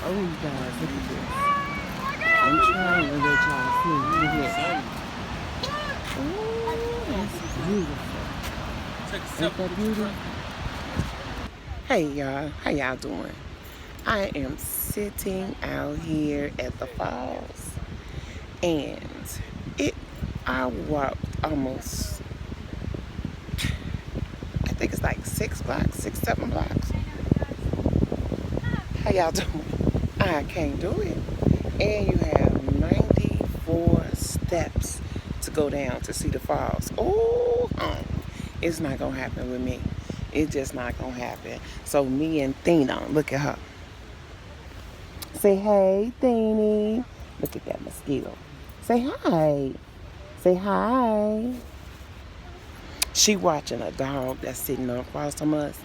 Oh, you guys, look at this. I'm trying to let y'all see. Look at that. Oh, that's beautiful. Ain't that beautiful? Hey, y'all. How y'all doing? I am sitting out here at the falls. And it, I walked almost, I think it's like 6 blocks, 7 blocks. How y'all doing? I can't do it. And you have 94 steps to go down to see the falls. Oh, it's not going to happen with me. It's just not going to happen. So me and Thina, look at her. Say, hey, Thiny. Look at that mosquito. Say hi. Say hi. She watching a dog that's sitting across from us.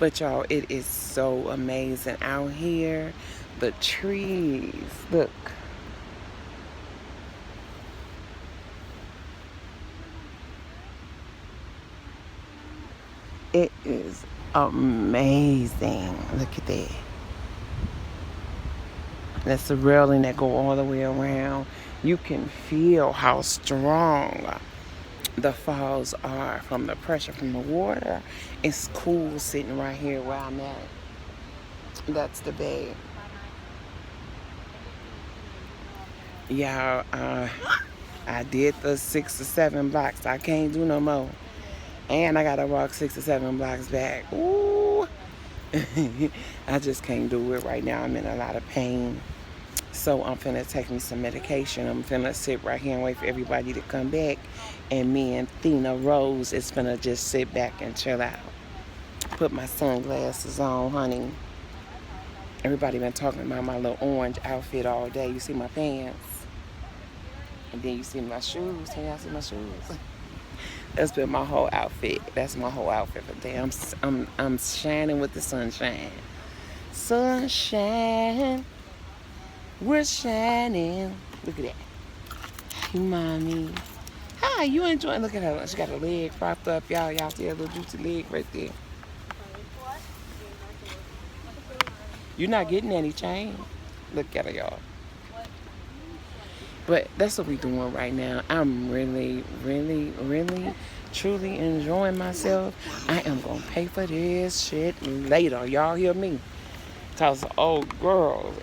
But y'all, it is so amazing out here. The trees, look. It is amazing. Look at that. That's the railing that go all the way around. You can feel how strong the falls are from the pressure from the water. It's cool sitting right here where I'm at. That's the bed. Yeah, I did the 6 or 7 blocks. I can't do no more. And I gotta walk 6 or 7 blocks back. Ooh. I just can't do it right now. I'm in a lot of pain. So I'm finna take me some medication. I'm finna sit right here and wait for everybody to come back. And me and Thina Rose is finna just sit back and chill out. Put my sunglasses on, honey. Everybody been talking about my little orange outfit all day. You see my pants. And then you see my shoes. Can y'all see my shoes? That's been my whole outfit. That's my whole outfit for today. I'm shining with the sunshine. Sunshine. We're shining. Look at that. Hey, mommy. Hi, you enjoying? Look at her. She got her leg propped up. Y'all see her little juicy leg right there. You're not getting any change. Look at her, y'all. But that's what we're doing right now. I'm really, really, really, truly enjoying myself. I am going to pay for this shit later. Y'all hear me? Because, oh, girl,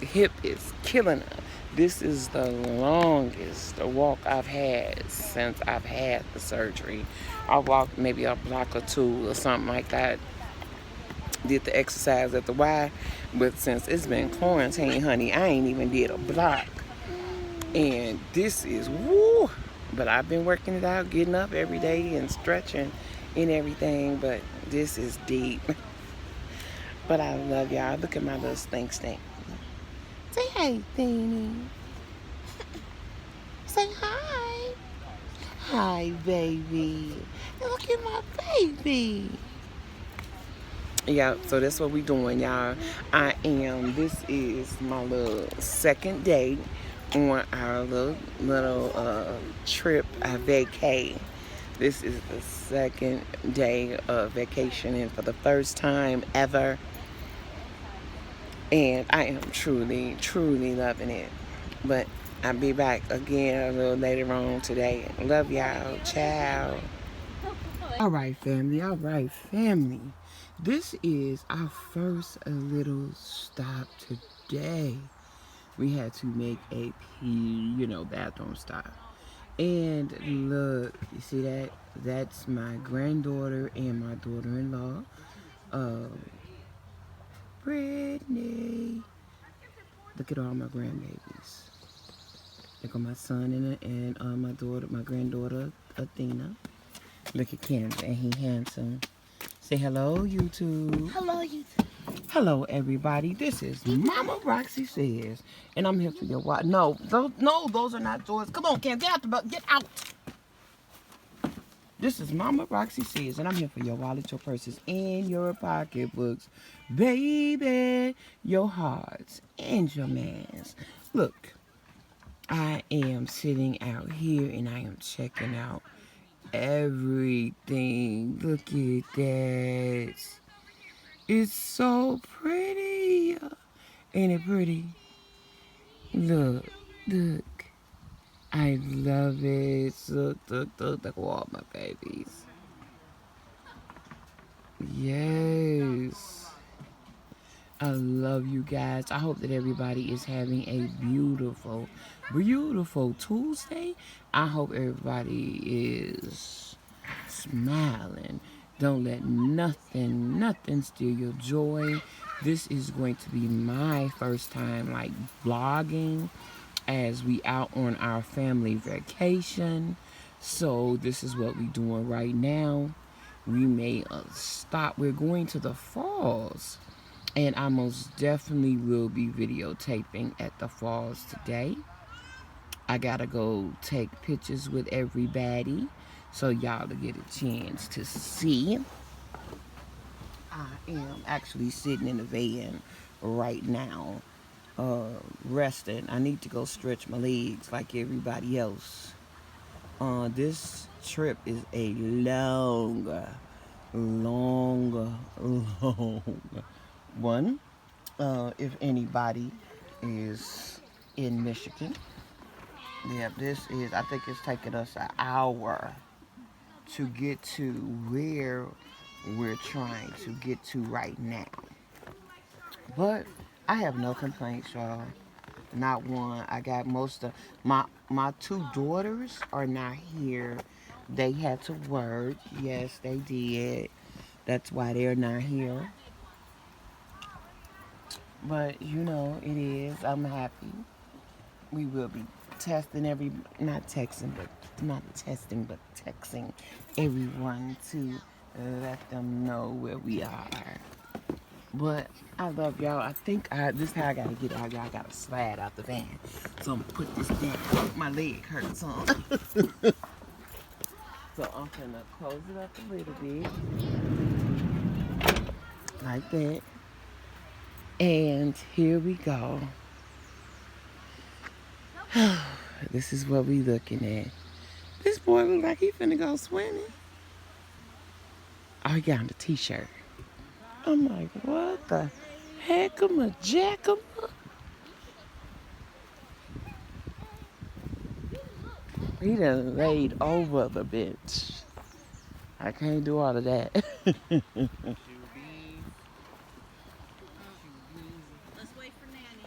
hip is killing her. This is the longest walk I've had since I've had the surgery. I walked maybe a block or two or something like that. Did the exercise at the Y. But since it's been quarantine, honey, I ain't even did a block. And this is woo. But I've been working it out, getting up every day and stretching and everything. But this is deep. But I love y'all. Look at my little stink. Say hey, Thany. Say hi. Hi, baby. Look at my baby. Yeah, so that's what we doing, y'all. This is my little second day on our little trip, vacay. This is the second day of vacationing for the first time ever. And I am truly, truly loving it. But I'll be back again a little later on today. Love y'all. Ciao. All right, family. All right, family. This is our first little stop today. We had to make a bathroom stop. And look, you see that? That's my granddaughter and my daughter-in-law, Brittany. Look at all my grandbabies. Look at my son and my daughter, my granddaughter, Athena. Look at Ken, and he handsome. Say hello, YouTube. Hello, YouTube. Hello, everybody. This is Mama Roxy Says, and I'm here for your watch. No, those are not yours. Come on, Ken, get out the boat. Get out. This is Mama Roxy Says, and I'm here for your wallet, your purses, and your pocketbooks. Baby, your hearts, and your mans. Look, I am sitting out here, and I am checking out everything. Look at that. It's so pretty. Ain't it pretty? Look, look. I love it. Look, look, look, look, all my babies. Yes. I love you guys. I hope that everybody is having a beautiful, beautiful Tuesday. I hope everybody is smiling. Don't let nothing, nothing steal your joy. This is going to be my first time like vlogging as we out on our family vacation. So this is what we doing right now. We may stop. We're going to the falls. And I most definitely will be videotaping at the falls today. I gotta go take pictures with everybody so y'all to get a chance to see. I am actually sitting in the van right now, resting. I need to go stretch my legs like everybody else. This trip is a long, long, long one. If anybody is in Michigan, yeah, this is, I think it's taking us an hour to get to where we're trying to get to right now. But I have no complaints, y'all. Not one. I got most of my two daughters are not here. They had to work. Yes, they did. That's why they're not here. But you know, it is. I'm happy. We will be testing not texting, but not testing, but texting everyone to let them know where we are. But I love y'all. I think this is how I gotta get out. Y'all gotta slide out the van. So I'm gonna put this down. My leg hurts, huh? So I'm gonna close it up a little bit. Like that. And here we go. This is what we looking at. This boy look like he finna go swimming. Oh, he got on the t-shirt. I'm like, what the heck am a jackama? He done laid over the bench. I can't do all of that. Let's wait for Nanny.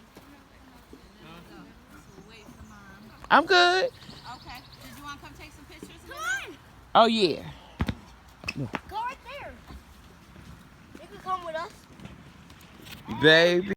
We'll wait for Mom. I'm good. Okay. Did you want to come take some pictures? Come on. Oh, yeah. Go right there. You can come with us. Baby.